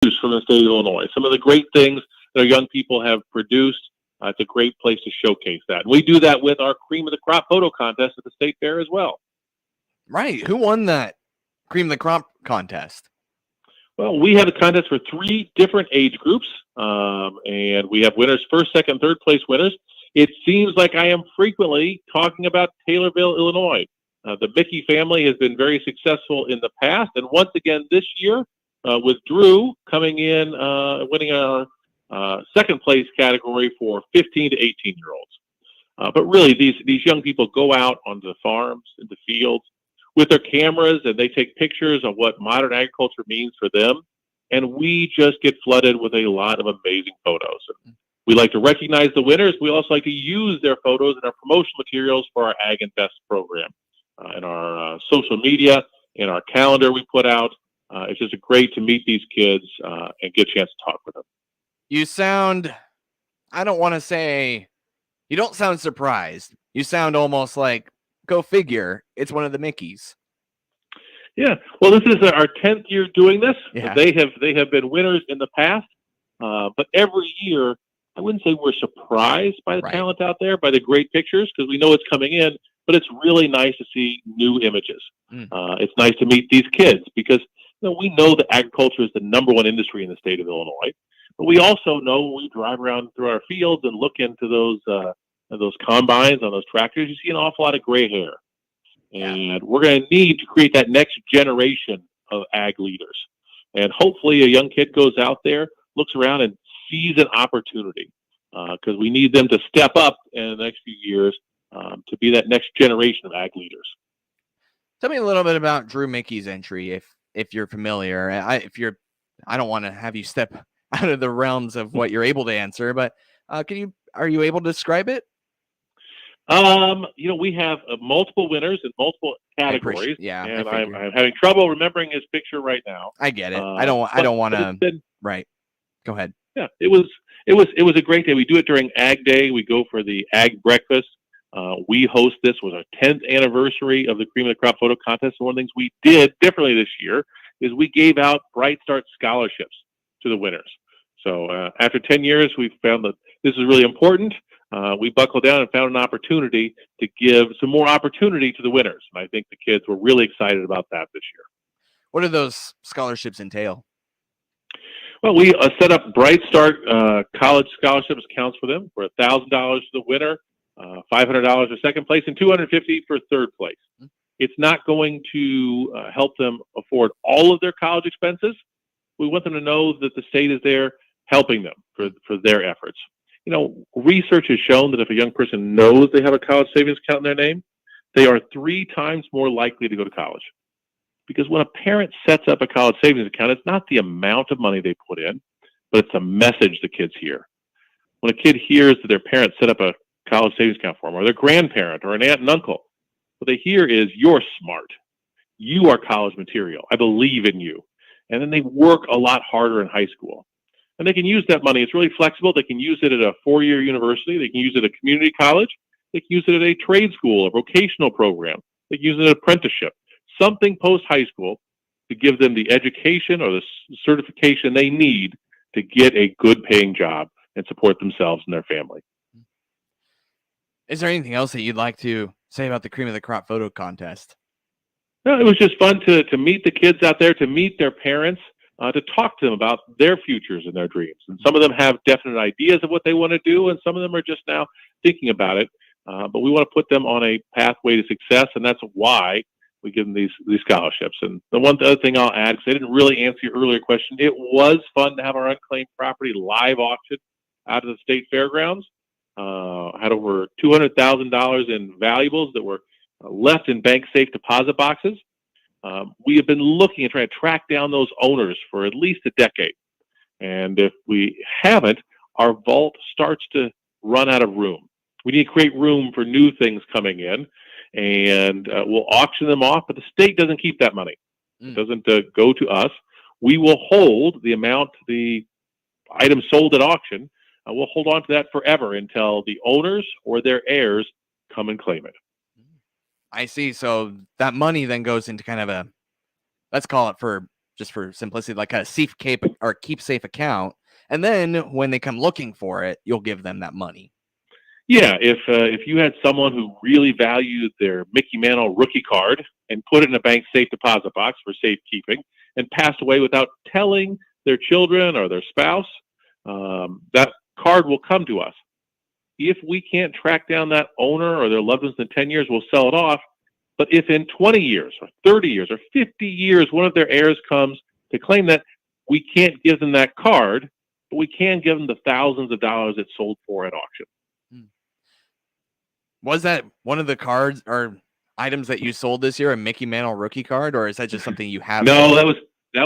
from the state of Illinois. Some of the great things that our young people have produced. It's a great place to showcase that. And we do that with our Cream of the Crop photo contest at the state fair as well. Right. Who won that Cream of the Crop contest? Well, we have a contest for 3 different age groups, and we have winners, first, second, third place winners. It seems like I am frequently talking about Taylorville, Illinois. The Mickey family has been very successful in the past, and once again this year, with Drew coming in, winning our second place category for 15 to 18-year-olds. But really, these young people go out onto the farms, in the fields, with their cameras, and they take pictures of what modern agriculture means for them. And we just get flooded with a lot of amazing photos. We like to recognize the winners. We also like to use their photos in our promotional materials for our Ag Invest program, in our social media, in our calendar we put out. It's just great to meet these kids and get a chance to talk with them. You sound, I don't want to say, you don't sound surprised. You sound almost like, go figure, it's one of the Mickeys. Yeah, well, this is our 10th year doing this. Yeah. They have been winners in the past, but every year, I wouldn't say we're surprised by the talent out there, by the great pictures, because we know it's coming in, but it's really nice to see new images. It's nice to meet these kids because we know that agriculture is the number one industry in the state of Illinois, but we also know when we drive around through our fields and look into those combines on those tractors, you see an awful lot of gray hair. And we're going to need to create that next generation of ag leaders. And hopefully a young kid goes out there, looks around, and sees an opportunity, because we need them to step up in the next few years to be that next generation of ag leaders. Tell me a little bit about Drew Mickey's entry, if you're familiar. I don't want to have you step out of the realms of what you're able to answer, but are you able to describe it? We have multiple winners in multiple categories. And I'm having trouble remembering his picture right now. I get it. I don't want to. Right. Go ahead. Yeah, it was a great day. We do it during Ag Day. We go for the Ag Breakfast. We host this. Was our 10th anniversary of the Cream of the Crop photo contest. And one of the things we did differently this year is we gave out Bright Start scholarships to the winners. So after 10 years, we found that this is really important. We buckled down and found an opportunity to give some more opportunity to the winners. And I think the kids were really excited about that this year. What do those scholarships entail? Well, we set up Bright Start college scholarships accounts for them for $1,000 for the winner, $500 for second place, and $250 for third place. It's not going to help them afford all of their college expenses. We want them to know that the state is there helping them for their efforts. Research has shown that if a young person knows they have a college savings account in their name, they are 3 times more likely to go to college. Because when a parent sets up a college savings account, it's not the amount of money they put in, but it's a message the kids hear. When a kid hears that their parent set up a college savings account for them, or their grandparent, or an aunt and uncle, what they hear is, "You're smart. You are college material. I believe in you." And then they work a lot harder in high school. And they can use that money. It's really flexible. They can use it at a 4-year university. They can use it at a community college. They can use it at a trade school, a vocational program. They can use it at an apprenticeship, something post-high school to give them the education or the certification they need to get a good paying job and support themselves and their family. Is there anything else that you'd like to say about the Cream of the Crop photo contest? No, it was just fun to meet the kids out there, to meet their parents, to talk to them about their futures and their dreams. And some of them have definite ideas of what they want to do, and some of them are just now thinking about it. But we want to put them on a pathway to success, and that's why we give them these scholarships. And the other thing I'll add, because I didn't really answer your earlier question, it was fun to have our unclaimed property live auction out of the state fairgrounds. Had over $200,000 in valuables that were left in bank safe deposit boxes. We have been looking and trying to track down those owners for at least a decade. And if we haven't, our vault starts to run out of room. We need to create room for new things coming in, and we'll auction them off, but the state doesn't keep that money. It doesn't go to us. We will hold the amount the item sold at auction. We'll hold on to that forever until the owners or their heirs come and claim it. I see. So that money then goes into kind of let's call it, for just for simplicity, like a safe keep safe account. And then when they come looking for it, you'll give them that money. Yeah, if you had someone who really valued their Mickey Mantle rookie card and put it in a bank safe deposit box for safekeeping and passed away without telling their children or their spouse, that card will come to us. If we can't track down that owner or their loved ones in 10 years, we'll sell it off. But if in 20 years or 30 years or 50 years, one of their heirs comes to claim that, we can't give them that card, but we can give them the thousands of dollars it sold for at auction. Was that one of the cards or items that you sold this year, a Mickey Mantle rookie card, or is that just something you have? No, that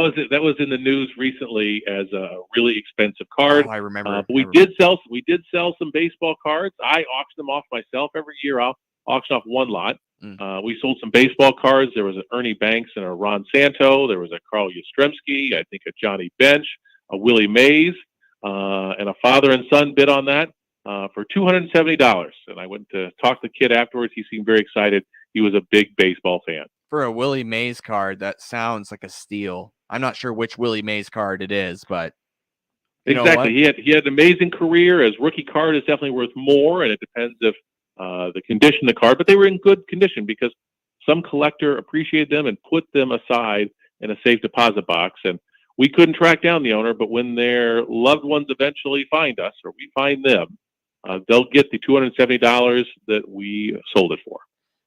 was in the news recently as a really expensive card. Oh, I remember. But we did sell some baseball cards. I auction them off myself every year. I'll auction off one lot. We sold some baseball cards. There was an Ernie Banks and a Ron Santo. There was a Carl Yastrzemski, I think a Johnny Bench, a Willie Mays, and a father and son bid on that for $270. And I went to talk to the kid afterwards. He seemed very excited. He was a big baseball fan. For a Willie Mays card, that sounds like a steal. I'm not sure which Willie Mays card it is, but exactly. He had an amazing career. His rookie card is definitely worth more, and it depends if the condition of the card, but they were in good condition because some collector appreciated them and put them aside in a safe deposit box. And we couldn't track down the owner, but when their loved ones eventually find us or we find them, they'll get the $270 that we sold it for.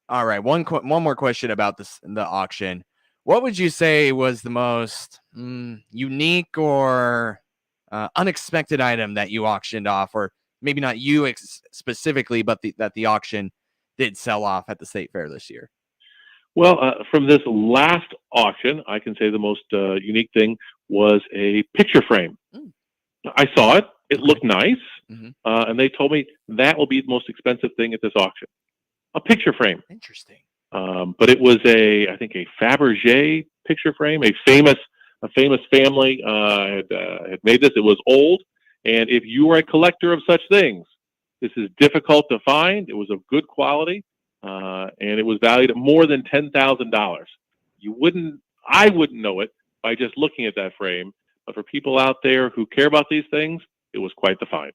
All right. One more question about the auction. What would you say was the most unique or unexpected item that you auctioned off, or maybe not you specifically, but that the auction did sell off at the state fair this year? Well, from this last auction, I can say the most unique thing was a picture frame. I saw it. It looked nice. And they told me that will be the most expensive thing at this auction. A picture frame. Interesting. But it was I think a Fabergé picture frame. A famous family had made this. It was old. And if you are a collector of such things, this is difficult to find. It was of good quality, and it was valued at more than $10,000. I wouldn't know it by just looking at that frame, but for people out there who care about these things, it was quite the find.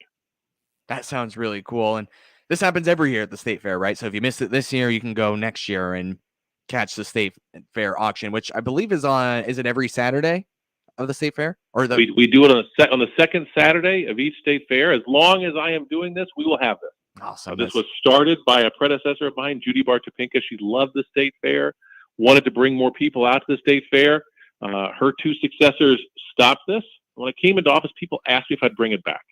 That sounds really cool. And this happens every year at the state fair, right? So if you missed it this year, you can go next year and catch the state fair auction, which I believe is it every Saturday of the state fair? Or we do it on the second Saturday of each state fair. As long as I am doing this, we will have this. Awesome. This was started by a predecessor of mine, Judy Bartopinka. She loved the state fair, wanted to bring more people out to the state fair. Her two successors stopped this. When I came into office, people asked me if I'd bring it back.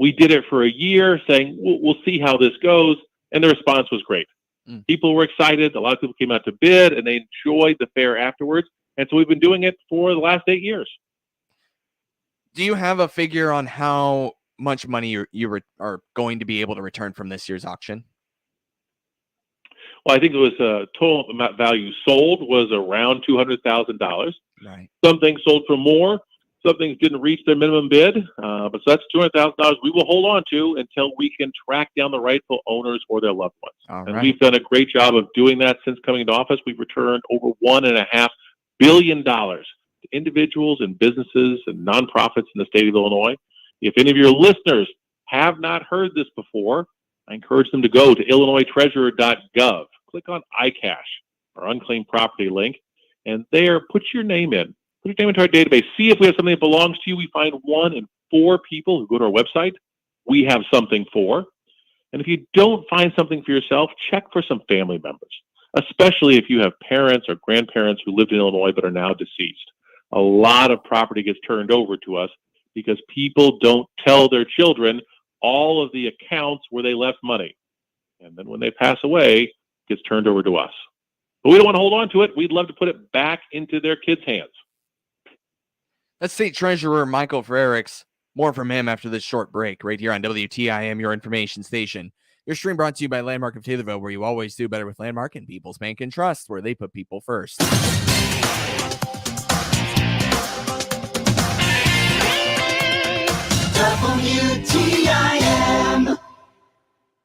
We did it for a year, saying, we'll see how this goes, and the response was great. People were excited. A lot of people came out to bid, and they enjoyed the fair afterwards. And so we've been doing it for the last 8 years. Do you have a figure on how much money you are going to be able to return from this year's auction? Well, I think it was total amount value sold was around $200,000. Right. Some things sold for more. Some things didn't reach their minimum bid. But so that's $200,000 we will hold on to until we can track down the rightful owners or their loved ones. All and right. We've done a great job of doing that since coming into office. We've returned over $1.5 billion to individuals and businesses and nonprofits in the state of Illinois. If any of your listeners have not heard this before, I encourage them to go to illinoistreasurer.gov. Click on iCash, our unclaimed property link, and there, put your name in. Put your name into our database. See if we have something that belongs to you. We find 1 in 4 people who go to our website, we have something for. And if you don't find something for yourself, check for some family members, especially if you have parents or grandparents who lived in Illinois but are now deceased. A lot of property gets turned over to us because people don't tell their children all of the accounts where they left money. And then when they pass away, it gets turned over to us. But we don't want to hold on to it. We'd love to put it back into their kids' hands. That's State Treasurer Michael Frericks. More from him after this short break right here on WTIM, your information station. Your stream brought to you by Landmark of Taylorville, where you always do better with Landmark and People's Bank and Trust, where they put people first. WTIM.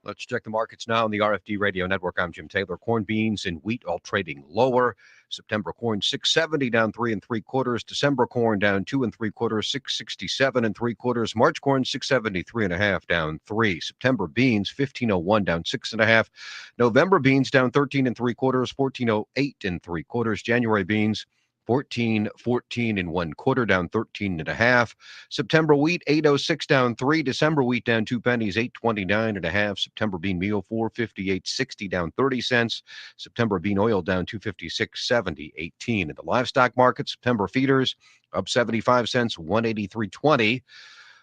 Let's check the markets now on the RFD Radio Network. I'm Jim Taylor. Corn, beans, and wheat all trading lower. September corn 670 down 3 3/4. December corn down 2 3/4, 667 3/4. March corn 673.5 down 3. September beans 1501 down 6.5. November beans down 13 3/4, 1408 3/4. January beans 1414 1/4 down 13.5. September wheat 806 down 3. December wheat down 2 pennies, 829.5. September bean meal 458.60 down 30 cents. September bean oil down 256.70 18. In the livestock market, September feeders up 75 cents, 183.20.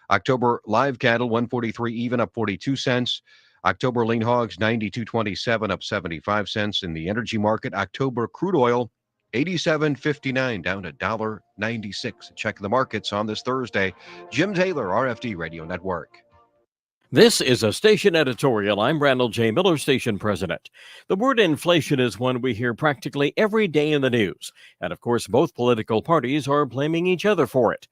October live cattle 143 even, up 42 cents. October lean hogs 92.27 up 75 cents. In the energy market, October crude oil 87.59 down $1.96. Check the markets on this Thursday. Jim Taylor, RFD Radio Network. This is a station editorial. I'm Randall J. Miller, station president. The word inflation is one we hear practically every day in the news. And of course, both political parties are blaming each other for it.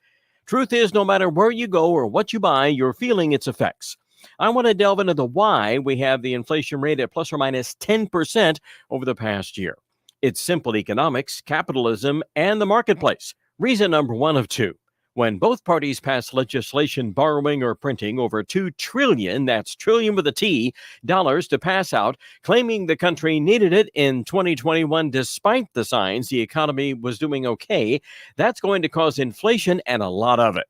Truth is, no matter where you go or what you buy, you're feeling its effects. I want to delve into the why we have the inflation rate at plus or minus 10% over the past year. It's simple economics, capitalism, and the marketplace. Reason number one of two. When both parties pass legislation borrowing or printing over $2 trillion, that's trillion with a T, dollars to pass out, claiming the country needed it in 2021 despite the signs the economy was doing okay, that's going to cause inflation and a lot of it.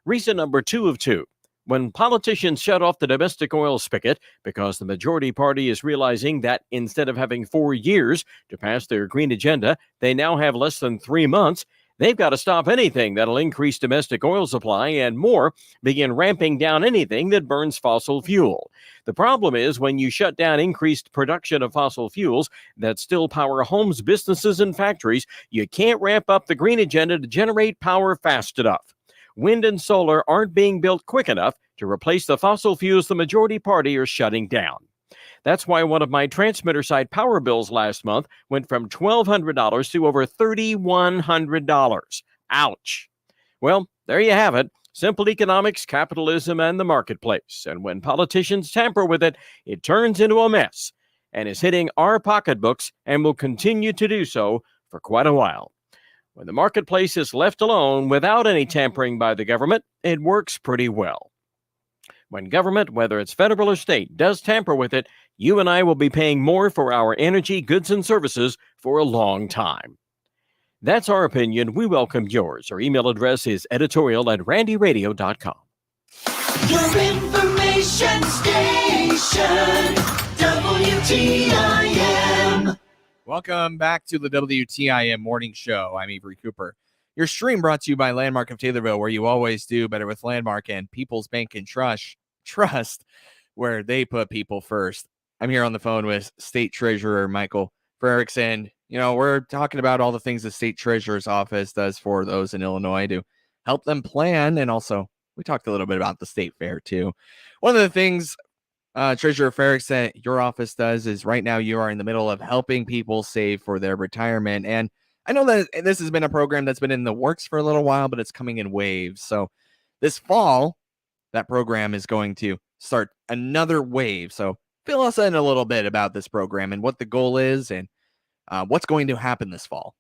Reason number two of two. When politicians shut off the domestic oil spigot because the majority party is realizing that instead of having 4 years to pass their green agenda, they now have less than 3 months, they've got to stop anything that'll increase domestic oil supply and more, begin ramping down anything that burns fossil fuel. The problem is when you shut down increased production of fossil fuels that still power homes, businesses, and factories, you can't ramp up the green agenda to generate power fast enough. Wind and solar aren't being built quick enough to replace the fossil fuels the majority party are shutting down. That's why one of my transmitter side power bills last month went from $1,200 to over $3,100. Ouch. Well, there you have it. Simple economics, capitalism, and the marketplace. And when politicians tamper with it, it turns into a mess and is hitting our pocketbooks and will continue to do so for quite a while. When the marketplace is left alone without any tampering by the government, it works pretty well. When government, whether it's federal or state, does tamper with it, you and I will be paying more for our energy, goods, and services for a long time. That's our opinion. We welcome yours. Our email address is editorial@randyradio.com. Your information station, WTIM. Welcome back to the WTIM Morning Show. I'm Avery Cooper. Your stream brought to you by Landmark of Taylorville, where you always do better with Landmark and People's Bank and Trust, where they put people first. I'm here on the phone with State Treasurer Michael Frederickson. You know, we're talking about all the things the State Treasurer's Office does for those in Illinois to help them plan. And also, we talked a little bit about the state fair, too. One of the things Treasurer Frederickson, your office does is right now you are in the middle of helping people save for their retirement. And I know that this has been a program that's been in the works for a little while, but it's coming in waves. So this fall, that program is going to start another wave. So fill us in a little bit about this program and what the goal is and what's going to happen this fall.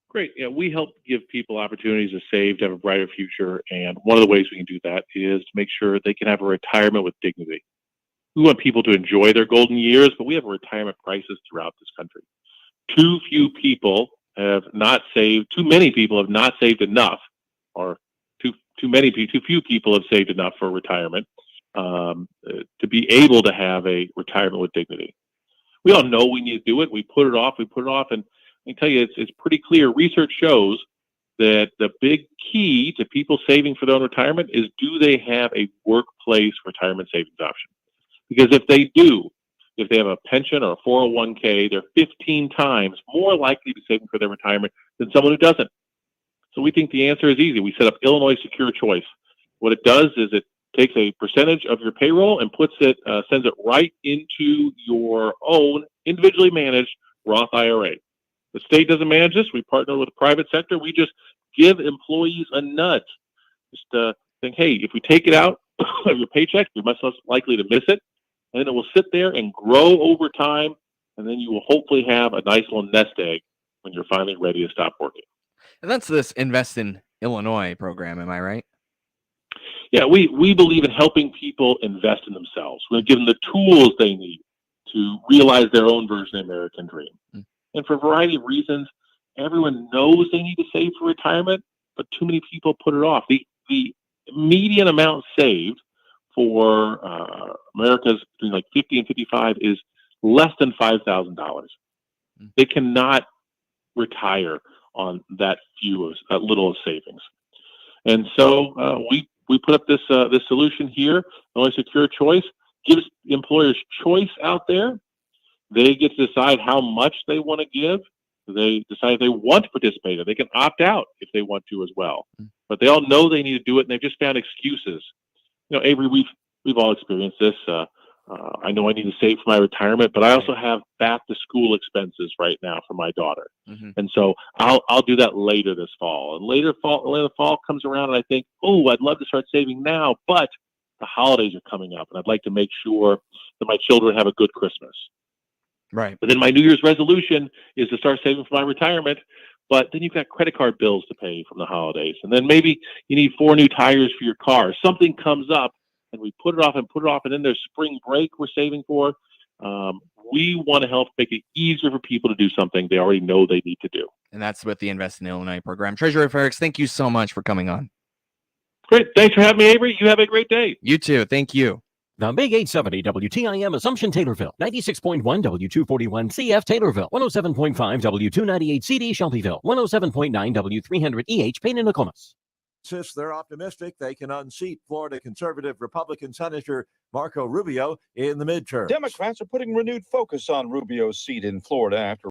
Great. Yeah, we help give people opportunities to save, to have a brighter future. And one of the ways we can do that is to make sure they can have a retirement with dignity. We want people to enjoy their golden years, but we have a retirement crisis throughout this country. Too few people have not saved, too many people have not saved enough, or too few people have saved enough for retirement to be able to have a retirement with dignity. We all know we need to do it. We put it off, and I can tell you it's pretty clear. Research shows that the big key to people saving for their own retirement is, do they have a workplace retirement savings option? Because if they do, if they have a pension or a 401k, they're 15 times more likely to be saving for their retirement than someone who doesn't. So we think the answer is easy. We set up Illinois Secure Choice. What it does is it takes a percentage of your payroll and sends it right into your own individually managed Roth IRA. The state doesn't manage this. We partner with the private sector. We just give employees a nudge. Just think, hey, if we take it out of your paycheck, you're much less likely to miss it. and then it will sit there and grow over time, and then you will hopefully have a nice little nest egg when you're finally ready to stop working. And that's this Invest in Illinois program, am I right? Yeah, we believe in helping people invest in themselves. We're going to give them the tools they need to realize their own version of the American dream. And for a variety of reasons, everyone knows they need to save for retirement, but too many people put it off. The median amount saved for America's between like 50 and 55 is less than $5,000. They cannot retire on that little of savings. And so we put up this solution here. Illinois Secure Choice gives employers choice out there. They get to decide how much they want to give. They decide if they want to participate. They can opt out if they want to as well. But they all know they need to do it, and they've just found excuses. You know, Avery, we've all experienced this. I know I need to save for my retirement, but I also have back to school expenses right now for my daughter, and so I'll do that later this fall. And later the fall comes around, and I think, oh, I'd love to start saving now, but the holidays are coming up, and I'd like to make sure that my children have a good Christmas. Right. But then my New Year's resolution is to start saving for my retirement. But then you've got credit card bills to pay from the holidays, and then maybe you need 4 new tires for your car. Something comes up, and we put it off, and then there's spring break we're saving for. We want to help make it easier for people to do something they already know they need to do. And that's with the Invest in Illinois program. Treasurer Ferrix, thank you so much for coming on. Great. Thanks for having me, Avery. You have a great day. You too. Thank you. The Big 870 WTIM Assumption Taylorville, 96.1 W241 CF Taylorville, 107.5 W298 CD Shelbyville, 107.9 W300 EH Payne and Nokomis. They're optimistic they can unseat Florida conservative Republican Senator Marco Rubio in the midterm. Democrats are putting renewed focus on Rubio's seat in Florida after